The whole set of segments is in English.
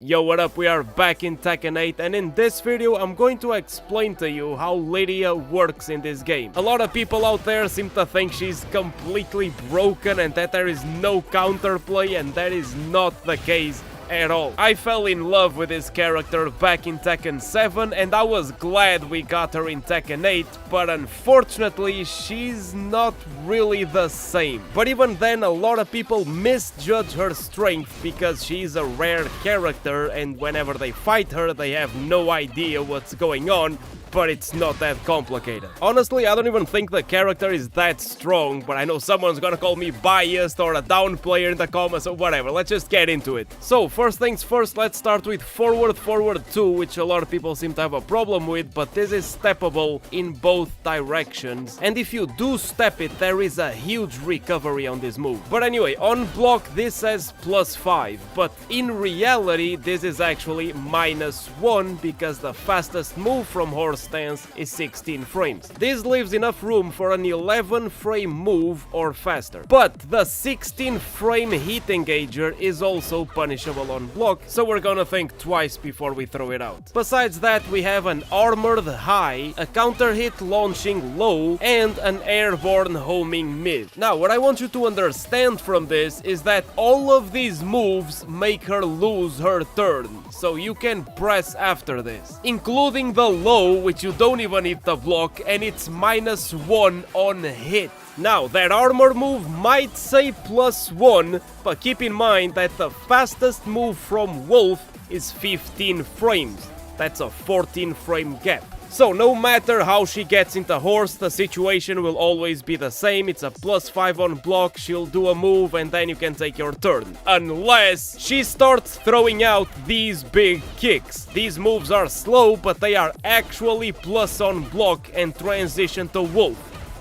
Yo, what up? We are back in Tekken 8, and in this video I'm going to explain to you how Lydia works in this game. A lot of people out there seem to think she's completely broken and that there is no counterplay, and that is not the case at all. I fell in love with this character back in Tekken 7 and I was glad we got her in Tekken 8, but unfortunately she's not really the same. But even then, a lot of people misjudge her strength because she's a rare character and whenever they fight her they have no idea what's going on. But it's not that complicated. Honestly, I don't even think the character is that strong, but I know someone's gonna call me biased or a down player in the comments or whatever. Let's just get into it. So, first things first, let's start with forward 2, which a lot of people seem to have a problem with, but this is steppable in both directions. And if you do step it, there is a huge recovery on this move. But anyway, on block this says +5, but in reality this is actually -1 because the fastest move from horse stance is 16 frames. This leaves enough room for an 11 frame move or faster. But the 16 frame hit engager is also punishable on block, so we're gonna think twice before we throw it out. Besides that, we have an armored high, a counter hit launching low, and an airborne homing mid. Now, what I want you to understand from this is that all of these moves make her lose her turn, so you can press after this, including the low, which you don't even hit the block, and it's -1 on hit. Now, that armor move might say +1, but keep in mind that the fastest move from Wolf is 15 frames. That's a 14 frame gap. So no matter how she gets into horse, the situation will always be the same. It's a +5 on block, she'll do a move and then you can take your turn. Unless she starts throwing out these big kicks. These moves are slow, but they are actually plus on block and transition to wolf.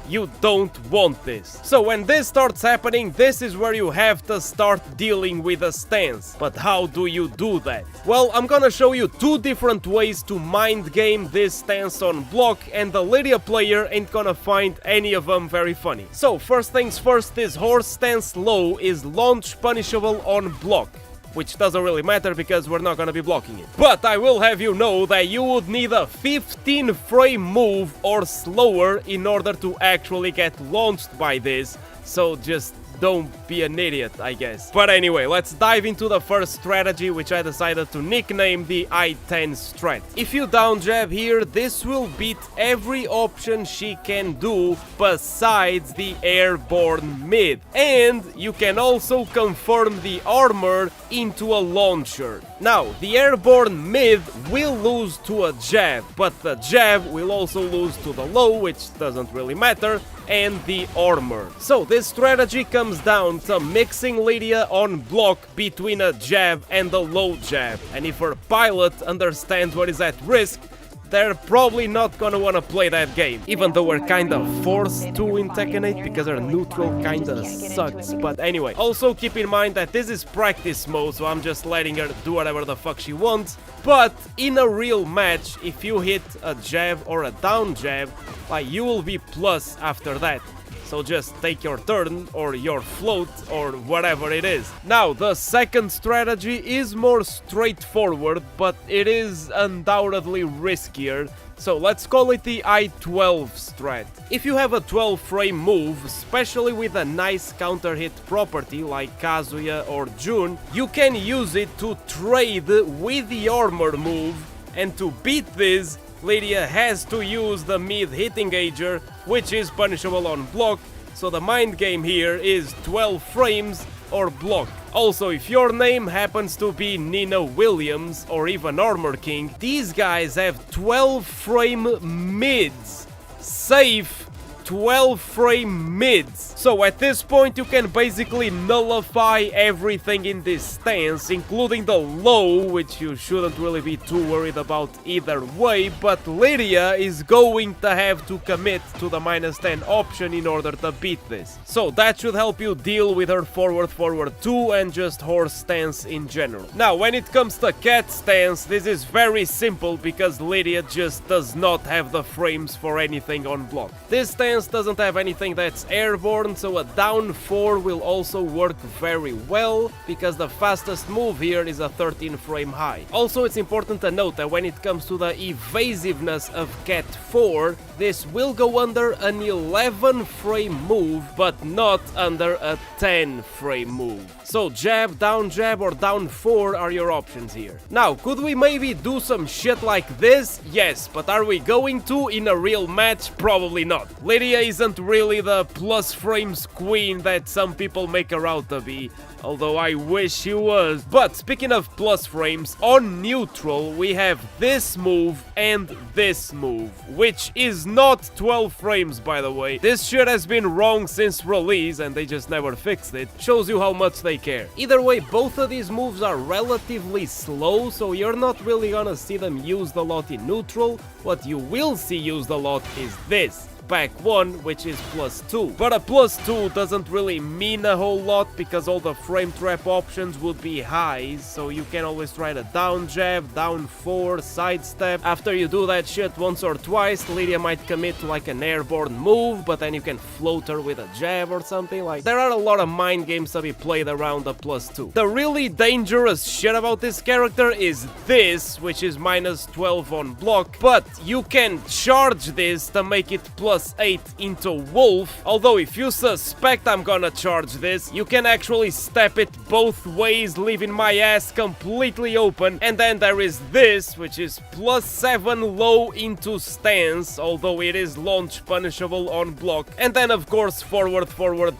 You don't want this. So when this starts happening, this is where you have to start dealing with a stance. But how do you do that? Well, I'm gonna show you two different ways to mind game this stance on block, and the Lydia player ain't gonna find any of them very funny. So first things first, this horse stance low is launch punishable on block, which doesn't really matter because we're not gonna be blocking it. But I will have you know that you would need a 15 frame move or slower in order to actually get launched by this, so just don't be an idiot, I guess. But anyway, let's dive into the first strategy, which I decided to nickname the I-10 strat. If you down jab here, this will beat every option she can do besides the airborne mid. And you can also confirm the armor into a launcher. Now, the airborne mid will lose to a jab, but the jab will also lose to the low, which doesn't really matter, and the armor. So this strategy comes down to mixing Lydia on block between a jab and a low jab, and if her pilot understands what is at risk, they're probably not gonna wanna play that game. Even though we're kinda forced to in Tekken 8 because our neutral kinda sucks. But anyway, also keep in mind that this is practice mode, so I'm just letting her do whatever the fuck she wants. But in a real match, if you hit a jab or a down jab, like, you will be plus after that. So just take your turn, or your float, or whatever it is. Now, the second strategy is more straightforward, but it is undoubtedly riskier. So let's call it the I-12 strat. If you have a 12 frame move, especially with a nice counter hit property like Kazuya or Jun, you can use it to trade with the armor move, and to beat this, Lydia has to use the mid hit engager, which is punishable on block, so the mind game here is 12 frames or block. Also, if your name happens to be Nina Williams or even Armor King, these guys have 12 frame mids. Safe 12 frame mids. So at this point you can basically nullify everything in this stance, including the low, which you shouldn't really be too worried about either way, but Lydia is going to have to commit to the -10 option in order to beat this. So that should help you deal with her forward 2 and just horse stance in general. Now, when it comes to cat stance, this is very simple because Lydia just does not have the frames for anything on block. This stance stance doesn't have anything that's airborne, so a down 4 will also work very well, because the fastest move here is a 13 frame high. Also, it's important to note that when it comes to the evasiveness of Cat 4, this will go under an 11 frame move, but not under a 10 frame move. So jab, or down 4 are your options here. Now, could we maybe do some shit like this? Yes, but are we going to in a real match? Probably not. Lydia isn't really the plus frames queen that some people make her out to be, although I wish she was. But speaking of plus frames, on neutral we have this move and this move, which is not 12 frames, by the way. This shit has been wrong since release and they just never fixed it. Shows you how much they care. Either way, both of these moves are relatively slow, so you're not really gonna see them used a lot in neutral. What you will see used a lot is this. Back 1, which is +2. But a +2 doesn't really mean a whole lot because all the frame trap options would be highs, so you can always try to down jab, down 4, sidestep. After you do that shit once or twice, Lydia might commit to like an airborne move, but then you can float her with a jab or something. Like, there are a lot of mind games to be played around the +2. The really dangerous shit about this character is this, which is -12 on block, but you can charge this to make it +8 into Wolf. Although if you suspect I'm gonna charge this, you can actually step it both ways, leaving my ass completely open. And then there is this, which is +7 low into stance, although it is launch punishable on block. And then of course forward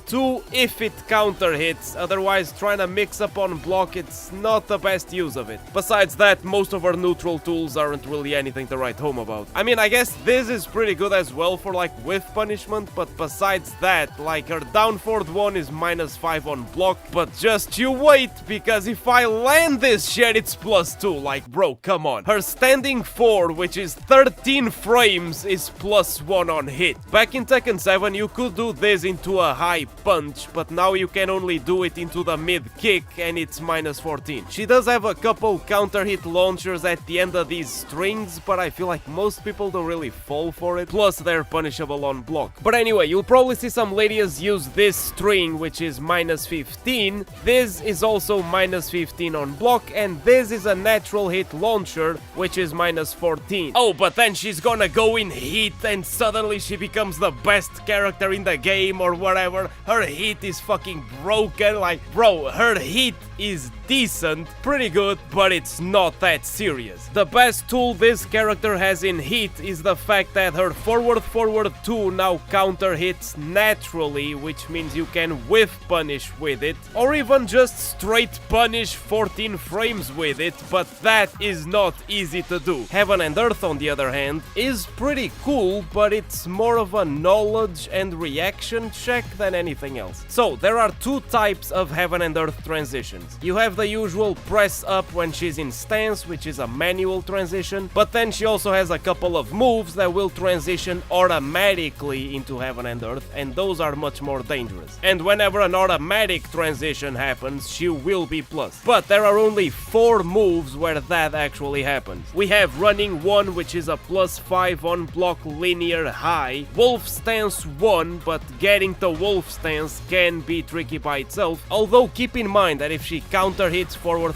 2 if it counter hits, otherwise trying to mix up on block, it's not the best use of it. Besides that, most of our neutral tools aren't really anything to write home about. I mean, I guess this is pretty good as well for like with punishment, but besides that, like, her down forward 1 is -5 on block, but just you wait, because if I land this shit, it's +2, like, bro, come on. Her standing 4, which is 13 frames, is +1 on hit. Back in Tekken 7, you could do this into a high punch, but now you can only do it into the mid kick, and it's -14. She does have a couple counter hit launchers at the end of these strings, but I feel like most people don't really fall for it, plus they're punishable on block. But anyway, you'll probably see some Lydias use this string, which is -15. This is also -15 on block, and this is a natural hit launcher, which is -14. Oh, but then she's gonna go in heat and suddenly she becomes the best character in the game or whatever. Her heat is fucking broken. Like, bro, her heat is decent, pretty good, but it's not that serious. The best tool this character has in heat is the fact that her forward 2 now counter hits naturally, which means you can whiff punish with it, or even just straight punish 14 frames with it, but that is not easy to do. Heaven and Earth, on the other hand, is pretty cool, but it's more of a knowledge and reaction check than anything else. So, there are two types of Heaven and Earth transitions. You have the usual press up when she's in stance, which is a manual transition, but then she also has a couple of moves that will transition automatically into Heaven and Earth, and those are much more dangerous. And whenever an automatic transition happens, she will be plus. But there are only 4 moves where that actually happens. We have running 1, which is a +5 on block linear high, Wolf stance 1, but getting to Wolf stance can be tricky by itself, although keep in mind that if she counter hits forward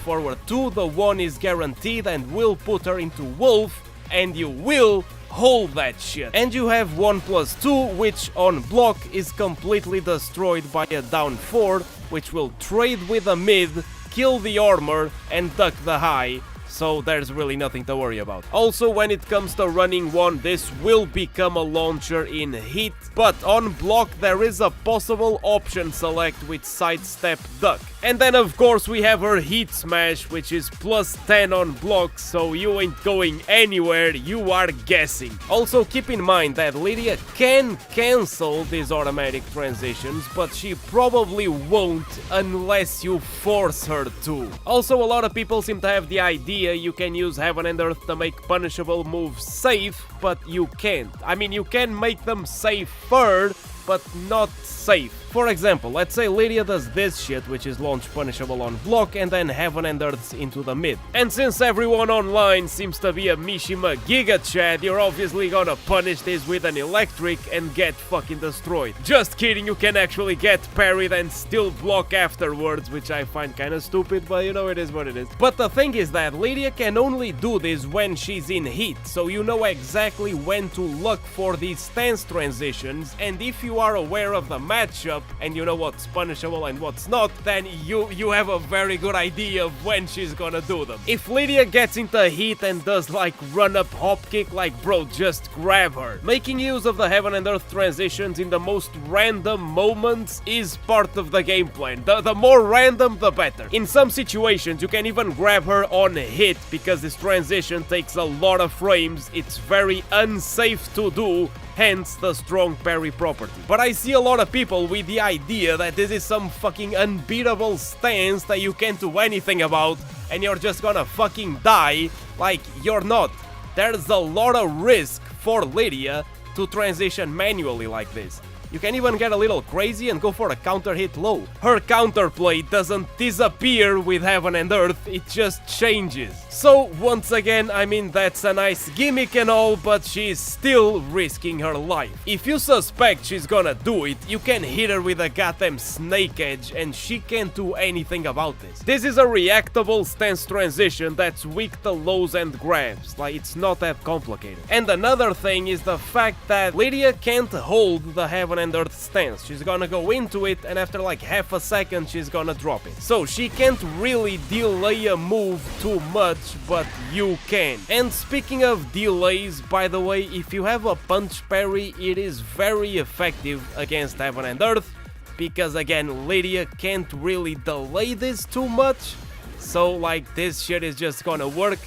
2, the 1 is guaranteed and will put her into Wolf, and you will hold that shit. And you have 1+2, which on block is completely destroyed by a down 4, which will trade with a mid, kill the armor, and duck the high. So there's really nothing to worry about. Also, when it comes to running 1, this will become a launcher in heat, but on block there is a possible option select with sidestep duck. And then of course we have her heat smash, which is +10 on block, so you ain't going anywhere, you are guessing. Also keep in mind that Lydia can cancel these automatic transitions, but she probably won't unless you force her to. Also, a lot of people seem to have the idea you can use Heaven and Earth to make punishable moves safe, but you can't. I mean, you can make them safer, but not safe. For example, let's say Lydia does this shit, which is launch punishable on block, and then Heaven and Earths into the mid. And since everyone online seems to be a Mishima Giga Chad, you're obviously gonna punish this with an electric and get fucking destroyed. Just kidding, you can actually get parried and still block afterwards, which I find kinda stupid, but you know, it is what it is. But the thing is that Lydia can only do this when she's in heat, so you know exactly when to look for these stance transitions, and if you are aware of the matchup and you know what's punishable and what's not, then you have a very good idea of when she's gonna do them. If Lydia gets into heat and does like run up hop kick, like bro, just grab her. Making use of the Heaven and Earth transitions in the most random moments is part of the game plan. The more random, the better. In some situations, you can even grab her on hit because this transition takes a lot of frames. It's very unsafe to do, hence the strong parry property. But I see a lot of people with the idea that this is some fucking unbeatable stance that you can't do anything about and you're just gonna fucking die. Like, you're not. There's a lot of risk for Lydia to transition manually like this. You can even get a little crazy and go for a counter hit low. Her counterplay doesn't disappear with Heaven and Earth, it just changes. So once again, I mean, that's a nice gimmick and all, but she's still risking her life. If you suspect she's gonna do it, you can hit her with a goddamn snake edge and she can't do anything about this. This is a reactable stance transition that's weak to lows and grabs, like it's not that complicated. And another thing is the fact that Lydia can't hold the Heaven and Earth stance. She's gonna go into it and after like half a second she's gonna drop it. So she can't really delay a move too much, but you can. And speaking of delays, by the way, if you have a punch parry, it is very effective against Heaven and Earth, because again, Lydia can't really delay this too much. So like, this shit is just gonna work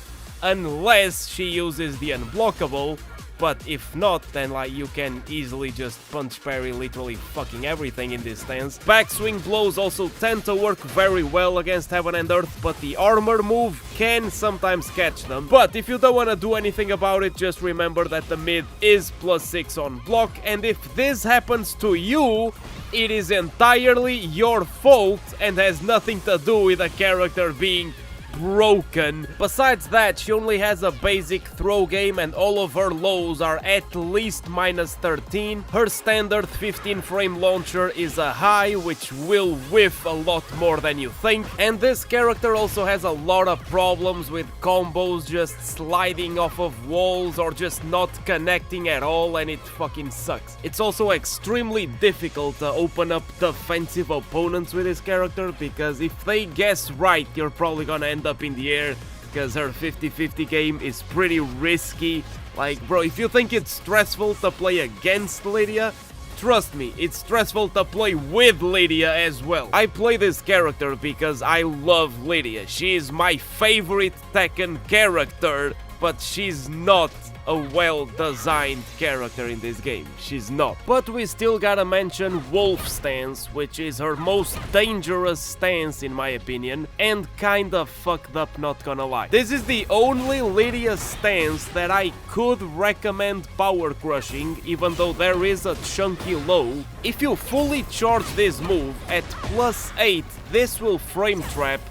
unless she uses the unblockable. But if not, then like you can easily just punch parry literally fucking everything in this stance. Backswing blows also tend to work very well against Heaven and Earth, but the armor move can sometimes catch them. But if you don't want to do anything about it, just remember that the mid is +6 on block, and if this happens to you, it is entirely your fault and has nothing to do with the character being broken. Besides that, she only has a basic throw game and all of her lows are at least -13. Her standard 15 frame launcher is a high, which will whiff a lot more than you think. And this character also has a lot of problems with combos just sliding off of walls or just not connecting at all, and it fucking sucks. It's also extremely difficult to open up defensive opponents with this character, because if they guess right, you're probably gonna end up in the air, because her 50-50 game is pretty risky. Like, bro, if you think it's stressful to play against Lydia, trust me, it's stressful to play with Lydia as well. I play this character because I love Lydia. She is my favorite Tekken character, but she's not a well-designed character in this game. She's not. But we still gotta mention Wolf stance, which is her most dangerous stance in my opinion, and kinda fucked up, not gonna lie. This is the only Lydia stance that I could recommend power crushing, even though there is a chunky low. If you fully charge this move at +8, this will frame trap,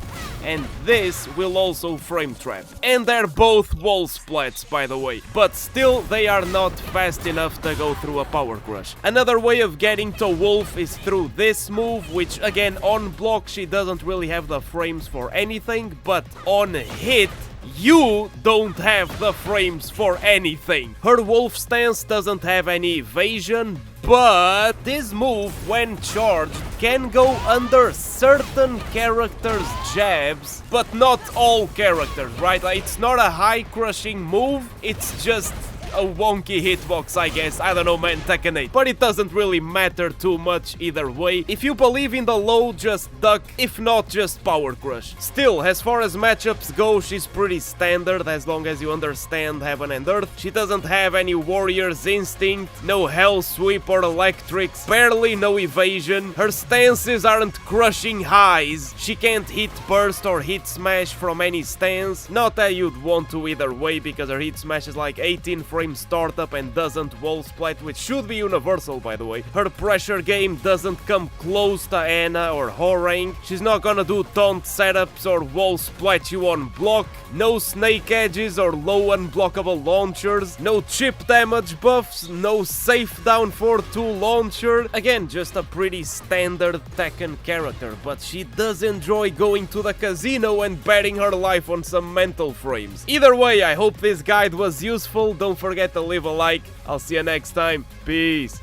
and this will also frame trap. And they're both wall splats, by the way, but still they are not fast enough to go through a power crush. Another way of getting to Wolf is through this move, which again, on block she doesn't really have the frames for anything, but on hit you don't have the frames for anything. Her Wolf stance doesn't have any evasion, but this move, when charged, can go under certain characters' jabs, but not all characters, right? Like, it's not a high crushing move, it's just a wonky hitbox, I guess. I don't know, man, Tekken 8. But it doesn't really matter too much either way. If you believe in the low, just duck. If not, just power crush. Still, as far as matchups go, she's pretty standard as long as you understand Heaven and Earth. She doesn't have any Warrior's Instinct, no Hell Sweep or Electrics, barely no evasion. Her stances aren't crushing highs. She can't hit burst or hit smash from any stance. Not that you'd want to either way, because her hit smash is like 18 frames frame startup and doesn't wall splat, which should be universal by the way. Her pressure game doesn't come close to Ana or Horang. She's not gonna do taunt setups or wall splat you on block. No snake edges or low unblockable launchers. No chip damage buffs. No safe down 4-2 launcher. Again, just a pretty standard Tekken character, but she does enjoy going to the casino and betting her life on some mental frames. Either way, I hope this guide was useful. Don't forget to leave a like. I'll see you next time. Peace.